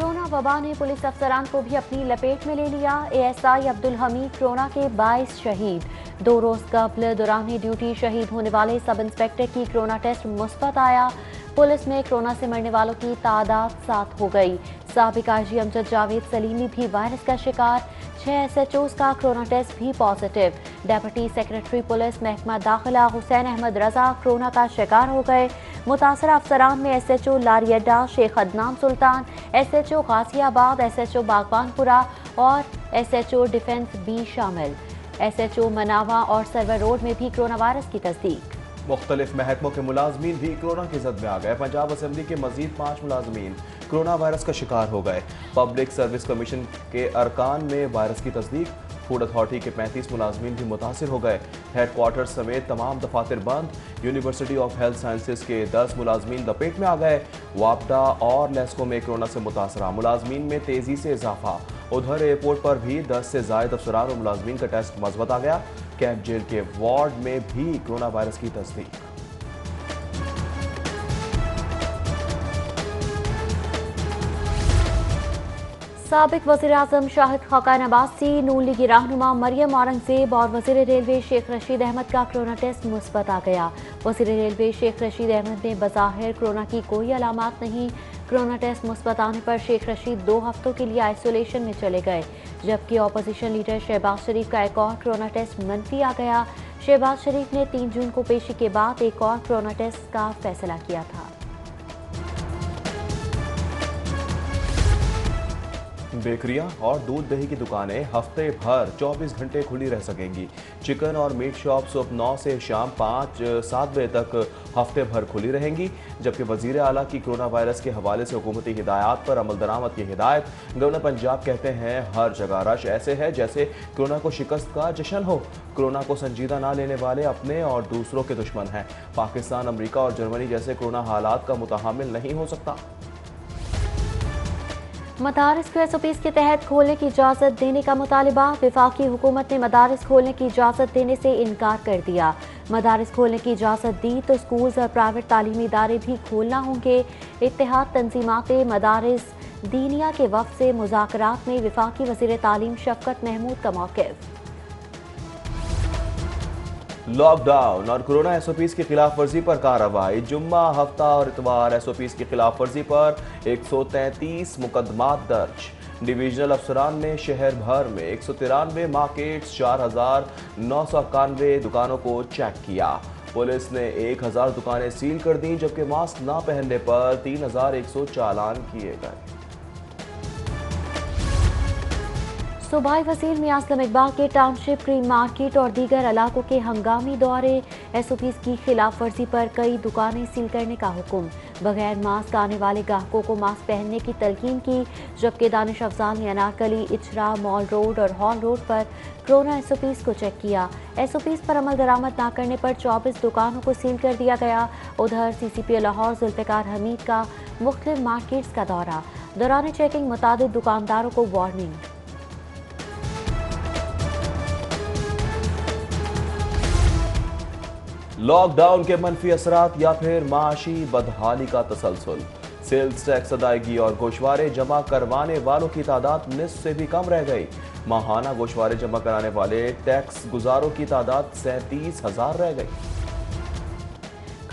Corona वबा ने police अफसरान को भी अपनी लपेट में ले लिया। एएसआई अब्दुल हमीद कोरोना के 22 शहीद। 2 रोज कबल दौरान ड्यूटी शहीद होने वाले सब इंस्पेक्टर की कोरोना टेस्ट मुस्बत आया। पुलिस में कोरोना से मरने वालों की तादाद 7 हो गई। साबिक आईजी अमजद जावेद सलीमी भी वायरस का शिकार। 6 एसएचओज का कोरोना टेस्ट भी पॉजिटिव। डेप्यूटी सेक्रेटरी पुलिस महकमा दाखिला हुसैन अहमद रजा कोरोना का शिकार हो गए। मुतासरा अफसरान में एसएचओ लारियड्डा शेख अदनान सुल्तान, एसएचओ गाजियाबाद, एसएचओ बागबानपुरा और एसएचओ डिफेंस भी शामिल। एसएचओ मनावा और सर्वर रोड में भी कोरोना वायरस की तस्दीक। मुख्तलिफ महकमों के मुलाजमीन भी कोरोना की जद में आ गए। पंजाब असम्बली के मजीद 5 मुलाजमीन कोरोना वायरस का शिकार हो गए। पब्लिक सर्विस कमीशन के अरकान में वायरस की तस्दीक। फूड अथॉरिटी के 35 मुलाजमीन भी मुतासिर हो गए। हेडक्वार्टर समेत तमाम दफातर बंद। यूनिवर्सिटी ऑफ हेल्थ साइंसेज के 10 मुलाजमीन लपेट में आ गए। वापडा और लेस्को में कोरोना से मुतासरा मुलाजमीन में तेजी से इजाफा। उधर एयरपोर्ट पर भी 10 से जायद अफसरान और मुलाजमीन का टेस्ट मजबूत आ गया। कैंप जेल के वार्ड में भी कोरोना वायरस की तस्दीक। साबिक वज़ीर-ए-आज़म शाहिद खाकान अब्बासी, नून लीगी रहनुमा मरियम औरंगजेब और वज़ीर रेलवे शेख रशीद अहमद का कोरोना टेस्ट मुस्बत आ गया। वज़ीर रेलवे शेख रशीद अहमद ने बज़ाहिर कोरोना की कोई अलामात नहीं। कोरोना टेस्ट मुस्बत आने पर शेख रशीद 2 हफ्तों के लिए आइसोलेशन में चले गए, जबकि अपोजिशन लीडर शहबाज शरीफ का एक और कोरोना टेस्ट मनफी आ गया। शहबाज शरीफ ने 3 जून को पेशी के बाद एक और कोरोना टेस्ट का फैसला किया था। बेकरियां और दूध दही की दुकानें हफ्ते भर 24 घंटे खुली रह सकेंगी। चिकन और मीट शॉप सुबह 9 से शाम 5-7 बजे तक हफ्ते भर खुली रहेंगी। जबकि वजीर आला की कोरोना वायरस के हवाले से हुकूमती हिदायत पर अमल दरामद की हिदायत। गवर्नर पंजाब कहते हैं हर जगह रश ऐसे है जैसे कोरोना को शिकस्त का जश्न हो। कोरोना को संजीदा ना लेने वाले अपने और दूसरों के दुश्मन हैं। पाकिस्तान, अमरीका और जर्मनी जैसे कोरोना हालात का मुतहामिल नहीं हो सकता। मदारिस को एसओपीज़ के तहत खोलने की इजाज़त देने का मुतालिबा। वफाकी हुकूमत ने मदारिस खोलने की इजाज़त देने से इनकार कर दिया। मदारिस खोलने की इजाज़त दी तो स्कूल्स और प्राइवेट तालीमी इदारे भी खोलना होंगे। इत्तेहाद तंजीमात मदारिस दीनिया के वफ़द से मुज़ाकरात में वफाकी वज़ीर तालीम शफकत महमूद का मौक़िफ़। लॉकडाउन और कोरोना एसओपीज़ की खिलाफ वर्जी पर कार्रवाई। जुम्मा, हफ्ता और इतवार एसओपीज़ की खिलाफ वर्जी पर 133 मुकदमात दर्ज। डिवीजनल अफसरान ने शहर भर में 193 मार्केट्स, 4991 दुकानों को चेक किया। पुलिस ने 1000 दुकानें सील कर दी, जबकि मास्क ना पहनने पर 3100 चालान किए गए। सूबाई वज़ीर मियां असलम इकबाल के टाउनशिप, क्रीम मार्केट और दीगर इलाकों के हंगामी दौरे। एसओपीज़ की खिलाफ वर्जी पर कई दुकानें सील करने का हुक्म। बगैर मास्क आने वाले ग्राहकों को मास्क पहनने की तलकीन की। जबकि दानिश अफजाल ने अनारकली, इचरा, मॉल रोड और हॉल रोड पर कोरोना एसओपीज़ को चेक किया। एसओपीज़ पर अमल दरामद न करने पर 24 दुकानों को सील कर दिया गया। उधर सीसीपी लाहौर जुल्फ़िकार हमीद का मुख्तलिफ मार्केट्स का दौरा। दौरान चेकिंग मुतादिद दुकानदारों को वार्निंग। लॉकडाउन के मनफी असरात या फिर माशी बदहाली का तसलसल। सेल्स टैक्स अदायगी और गोशवारे जमा करवाने वालों की तादाद निस्फ से भी कम रह गई। माहाना गोशवारे जमा कराने वाले टैक्स गुजारों की तादाद 37,000 रह गई।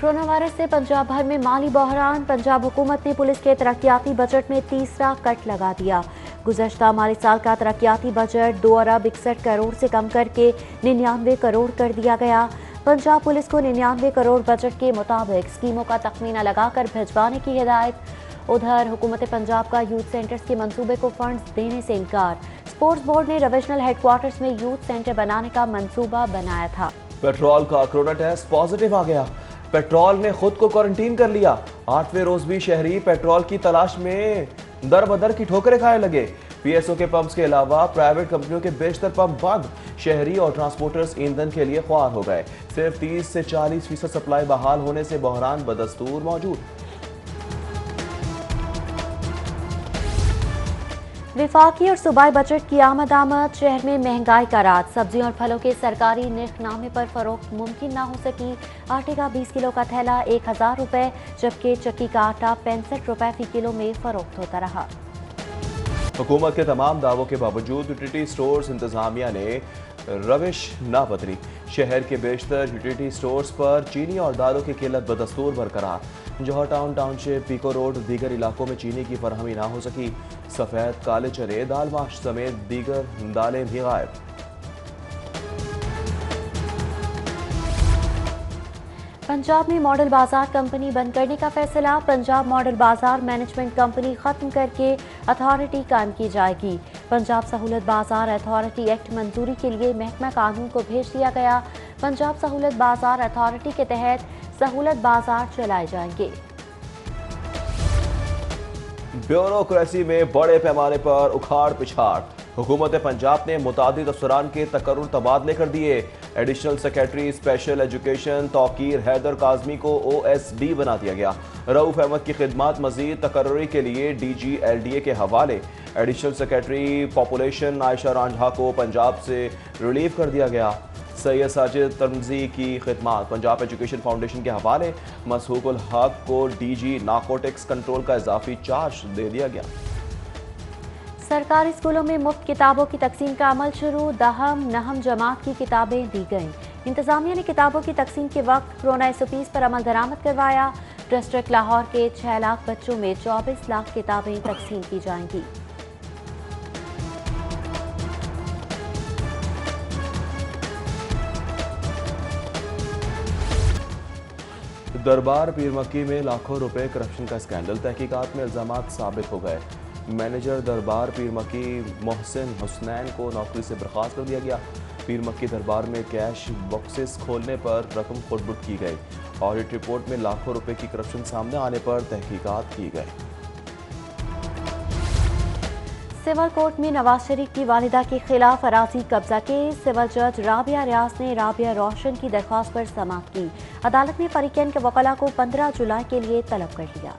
कोरोना वायरस से पंजाब भर में माली बहरान। पंजाब हुकूमत ने पुलिस के तरक्याती बजट में तीसरा कट लगा दिया। गुज़श्ता माली साल का तरक्याती बजट 2 अरब 61 करोड़ से कम करके 99 करोड़ कर दिया गया। पंजाब पुलिस को 99 करोड़ बजट के मुताबिक स्कीमों का तखमीना लगाकर भिजवाने की हिदायत। उधर हुकूमत पंजाब का यूथ सेंटर्स के मंसूबे को फंड्स देने से इनकार। स्पोर्ट्स बोर्ड ने डिविजनल हेडक्वार्टर्स में यूथ सेंटर बनाने का मंसूबा बनाया था। पेट्रोल का कोरोना टेस्ट पॉजिटिव आ गया। पेट्रोल ने खुद को क्वारंटीन कर लिया। 8वें रोज भी शहरी पेट्रोल की तलाश में दर बदर की ठोकरें खाए लगे। पीएसओ के पंप्स के अलावा प्राइवेट कंपनियों के बेशतर पंप बंद। शहरी और ट्रांसपोर्टर्स ईंधन के लिए ख्वार हो गए। सिर्फ 30 से 40% सप्लाई बहाल होने से बहरान बदस्तूर मौजूद। विफाकी और सूबाई बजट की आमद। शहर में महंगाई का राज। सब्जियों और फलों के सरकारी निर्खनामे पर फरोख्त मुमकिन ना हो सकी। आटे का 20 किलो का थैला 1000 रुपए, जबकि चक्की का आटा 65 रुपए फी किलो में फरोख्त होता रहा। हुकूमत के तमाम दावों के बावजूद यूटिलिटी स्टोर्स इंतजामिया ने रविश ना बदली। शहर के बेशतर यूटिलिटी स्टोर्स पर चीनी और दालों की किल्लत बदस्तूर बरकरार। जौहर टाउन, टाउनशिप, पीको रोड, दीगर इलाकों में चीनी की फरहमी ना हो सकी। सफ़ेद, काले चने, दाल माश समेत दीगर दालें भी गायब। पंजाब में मॉडल बाजार कंपनी बंद करने का फैसला। पंजाब मॉडल बाजार मैनेजमेंट कंपनी खत्म करके अथॉरिटी कायम की जाएगी। पंजाब सहूलत बाजार अथॉरिटी एक्ट मंजूरी के लिए महकमा कानून को भेज दिया गया। पंजाब सहूलत बाजार अथॉरिटी के तहत सहूलत बाजार चलाए जाएंगे। ब्यूरोक्रेसी में बड़े पैमाने पर उखाड़ पिछाड़। हुकूमत पंजाब ने मुतादिद अफसरान के तकर्रुर तबादले कर दिए। Additional secretary special education Tauqeer Haider Kazmi को OSD बना दिया गया। रऊफ अहमद की खिदमात मजीद तकर्रुरी के लिए DG LDA के हवाले। Additional secretary population Ayesha Ranjha को पंजाब से रिलीव कर दिया गया। सैयद साजिद तर्मजी की खिदमात पंजाब एजुकेशन फाउंडेशन के हवाले। मसहूकुल हक को DG नारकोटिक्स कंट्रोल का इजाफी चार्ज दे दिया गया। सरकारी स्कूलों में मुफ्त किताबों की तकसीम का अमल शुरू। दहम नहम जमात की किताबें दी गईं। इंतजामिया ने किताबों की तकसीम के वक्त कोरोना SOPs पर अमल दरामद करवाया। डिस्ट्रिक्ट लाहौर के 6 लाख बच्चों में 24 लाख किताबें तकसीम की जाएंगी। दरबार पीर मक्की में लाखों रुपए करप्शन का स्कैंडल। तहकीकात में इल्जामात साबित हो गए। मैनेजर दरबार पीर मक्की मोहसिन हुसनैन को नौकरी से बर्खास्त कर दिया गया। पीर मक्की दरबार में कैश बॉक्सेस खोलने पर रकम खुर्द-बुर्द की गई। ऑडिट रिपोर्ट में लाखों रुपए की करप्शन सामने आने पर तहकीकात की गई। सिविल कोर्ट में नवाज शरीफ की वालिदा के खिलाफ अराजी कब्जा केस। सिविल जज राबिया रियाज ने राबिया रोशन की दरख्वास्त पर समाअत की। अदालत ने फरीकैन के वकला को 15 जुलाई के लिए तलब कर लिया।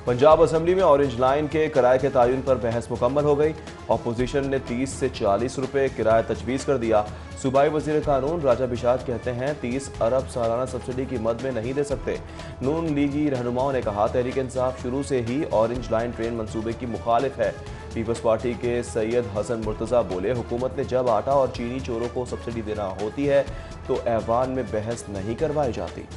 पंजाब असेंबली में ऑरेंज लाइन के किराए के तयन पर बहस मुकम्मल हो गई। अपोजिशन ने 30 से 40 रुपए किराया तजवीज़ कर दिया। सूबाई वजीर कानून राजा बिशात कहते हैं 30 अरब सालाना सब्सिडी की मद में नहीं दे सकते। नून लीगी रहनुमाओं ने कहा तहरीक इंसाफ शुरू से ही ऑरेंज लाइन ट्रेन मंसूबे की मुखालिफ है। पीपल्स पार्टी के सैयद हसन मुर्तज़ा बोले हुकूमत ने जब आटा और चीनी चोरों को सब्सिडी देना होती है तो ऐवान में बहस नहीं करवाई जाती।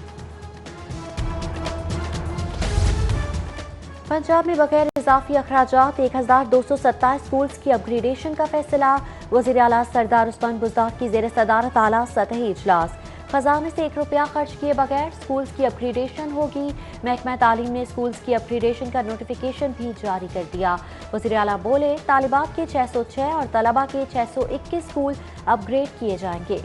पंजाब में बगैर इजाफी अखराजात 1227 स्कूल्स की अपग्रेडेशन का फैसला। वज़ीर आला सरदार उस्मान बुज़दार की ज़ेर सदारत आला सतही इजलास। खजाने से 1 रुपया खर्च किए बगैर स्कूल्स की अपग्रेडेशन होगी। महकमा तालीम ने स्कूल्स की अपग्रेडेशन का नोटिफिकेशन भी जारी कर दिया। वज़ीर आला बोले तालिबात के 606 और तलबा के 621 स्कूल अपग्रेड किए जाएंगे।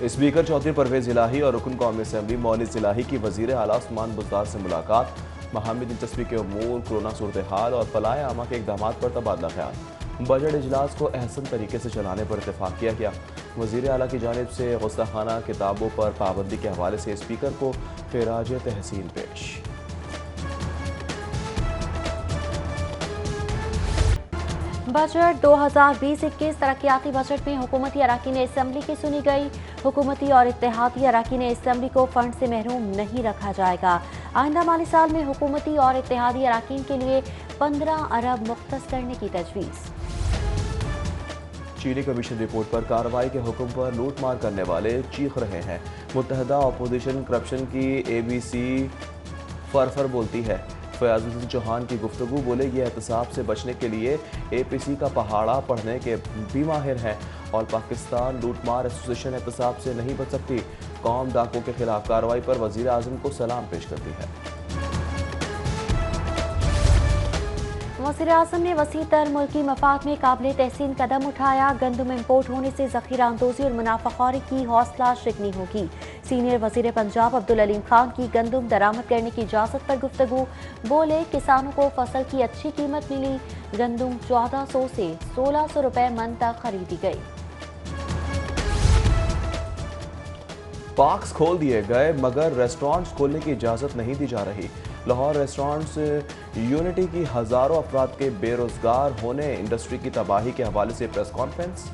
स्पीकर चौधरी परवेज इलाही और रुकन कौमी असम्बली मोनिस इलाही की वजीर आला उस्मान बुज़दार से मुलाकात। महामी दिलचस्पी के उमूर, कोरोना सूरत हाल और फलाए आमा के इकदाम पर तबादला ख्याल। बजट इजलास को अहसन तरीके से चलाने पर इत्तेफाक किया गया। वजीर आला की जानिब से गुस्ताखाना किताबों पर पाबंदी के हवाले से स्पीकर को खिराज तहसीन पेश। बजट 2020-21 तरक्याती बजट में हुकूमती अराकीन असम्बली की सुनी गई। हुकूमती और इत्तेहादी अराकीन असम्बली को फंड से महरूम नहीं रखा जाएगा। आइंदा माली साल में हुकूमती और इत्तेहादी अराकीन के लिए 15 अरब मुख्तस करने की तजवीज़। चीनी कमीशन रिपोर्ट पर कार्रवाई के हुक्म पर लूट मार करने वाले चीख रहे हैं। मुत्तहदा अपोजिशन करप्शन की ABC फरफर बोलती है। फयाजुद्दीन चौहान की गुफ्तगू बोले ये एहतसाब से बचने के लिए APC का पहाड़ा पढ़ने के भी माहिर हैं और पाकिस्तान लूटमार एसोसिएशन एहतसाब से नहीं बच सकती। कौम डाकों के खिलाफ कार्रवाई पर वजीर आजम को सलाम पेश करती है। वज़ीर आज़म ने वसी तर मुल्की मफाद में काबिल तहसीन कदम उठाया। गंदम इम्पोर्ट होने से ज़ख़ीरा अंदोज़ी और मुनाफाखोरी की हौसला शिकनी होगी। सीनियर वज़ीर पंजाब अब्दुल अलीम खान की गंदम दरामद करने की इजाज़त पर गुफ्तगू। बोले किसानों को फसल की अच्छी कीमत मिली। गंदम 1400 से 1600 रुपए मन तक खरीदी गई। पार्क्स खोल दिए गए मगर रेस्टोरेंट्स खोलने की इजाज़त नहीं दी जा रही। लाहौर रेस्टोरेंट्स यूनिटी की हज़ारों अफराद के बेरोजगार होने, इंडस्ट्री की तबाही के हवाले से प्रेस कॉन्फ्रेंस।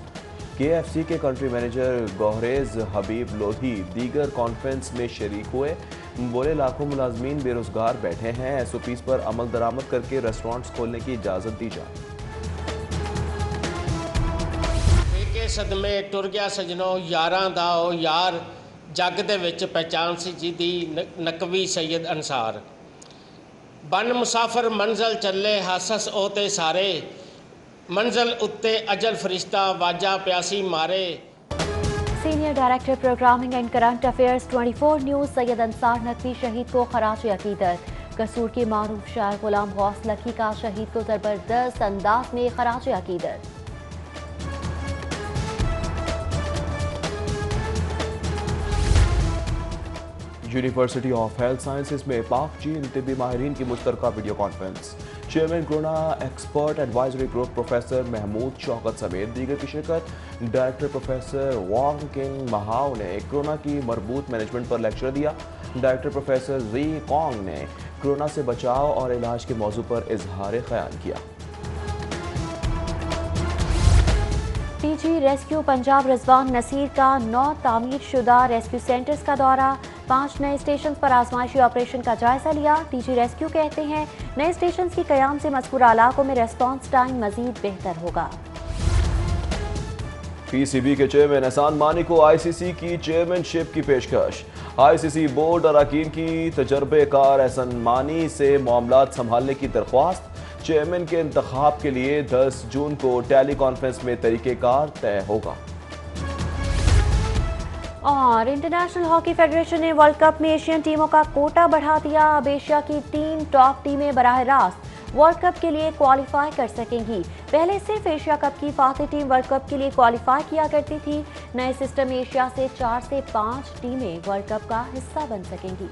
KFC के कंट्री मैनेजर गौहरेज हबीब लोधी दीगर कॉन्फ्रेंस में शरीक हुए। बोले लाखों मुलाजमीन बेरोजगार बैठे हैं, SOPs पर अमल दरामद करके रेस्टोरेंट्स खोलने की इजाज़त दी जाए। के सदमे टुर गया सजनों यारां दा ओ यार जग दे विच पहचान सी जिदी नकवी सैयद अंसार बन मुसाफिर मंजिल चले हासस ओते सारे मंजिल उत्ते अजल फरिश्ता वाजा प्यासी मारे। Senior director programming and current affairs 24 news Syed Ansar Naqvi शहीद को खराज अकीदत। कसूर के मारूफ शायर गुलाम गौस लखी का शहीद को जबरदस्त अंदाज में खराज अकीदत। यूनिवर्सिटी ऑफ हेल्थ साइंसेज में पाक चीन तिब्बी माहिरीन की मुश्तरका video conference. Chairman corona expert advisory group professor Mahmood Shaukat समेत दीगर की शिरकत। डायरेक्टर प्रोफेसर वांग किंग महाओ ने कोरोना की मरबूत मैनेजमेंट पर लेक्चर दिया। डायरेक्टर प्रोफेसर जी कॉन्ग ने कोरोना से बचाव और इलाज के मौजू पर इजहार ख्याल किया। PG रेस्क्यू पंजाब रिजवान नसीर का 9 तामीर शुदा रेस्क्यू सेंटर्स का दौरा। 5 नए स्टेशन पर आजमाइशी ऑपरेशन का जायजा लिया। DG रेस्क्यू कहते हैं नए स्टेशन की कयाम से मज़कूरा इलाकों में रेस्पॉन्स टाइम मजीद बेहतर होगा। PCB के चेयरमैन एहसान मानी को ICC की चेयरमैनशिप की पेशकश। ICC बोर्ड अरकान की तजर्बेकार एहसान मानी से मामलात संभालने की दरख्वास्त। चेयरमैन के इंतखाब के लिए 10 जून को टेली कॉन्फ्रेंस में तरीक़ेकार तय होगा। और इंटरनेशनल हॉकी फेडरेशन ने वर्ल्ड कप में एशियन टीमों का कोटा बढ़ा दिया। अब एशिया की 3 टॉप टीमें बराह रास्त वर्ल्ड कप के लिए क्वालिफाई कर सकेंगी। पहले सिर्फ एशिया कप की फातिह टीम वर्ल्ड कप के लिए क्वालिफाई किया करती थी। नए सिस्टम में एशिया से 4 से 5 टीमें वर्ल्ड कप का हिस्सा बन सकेंगी।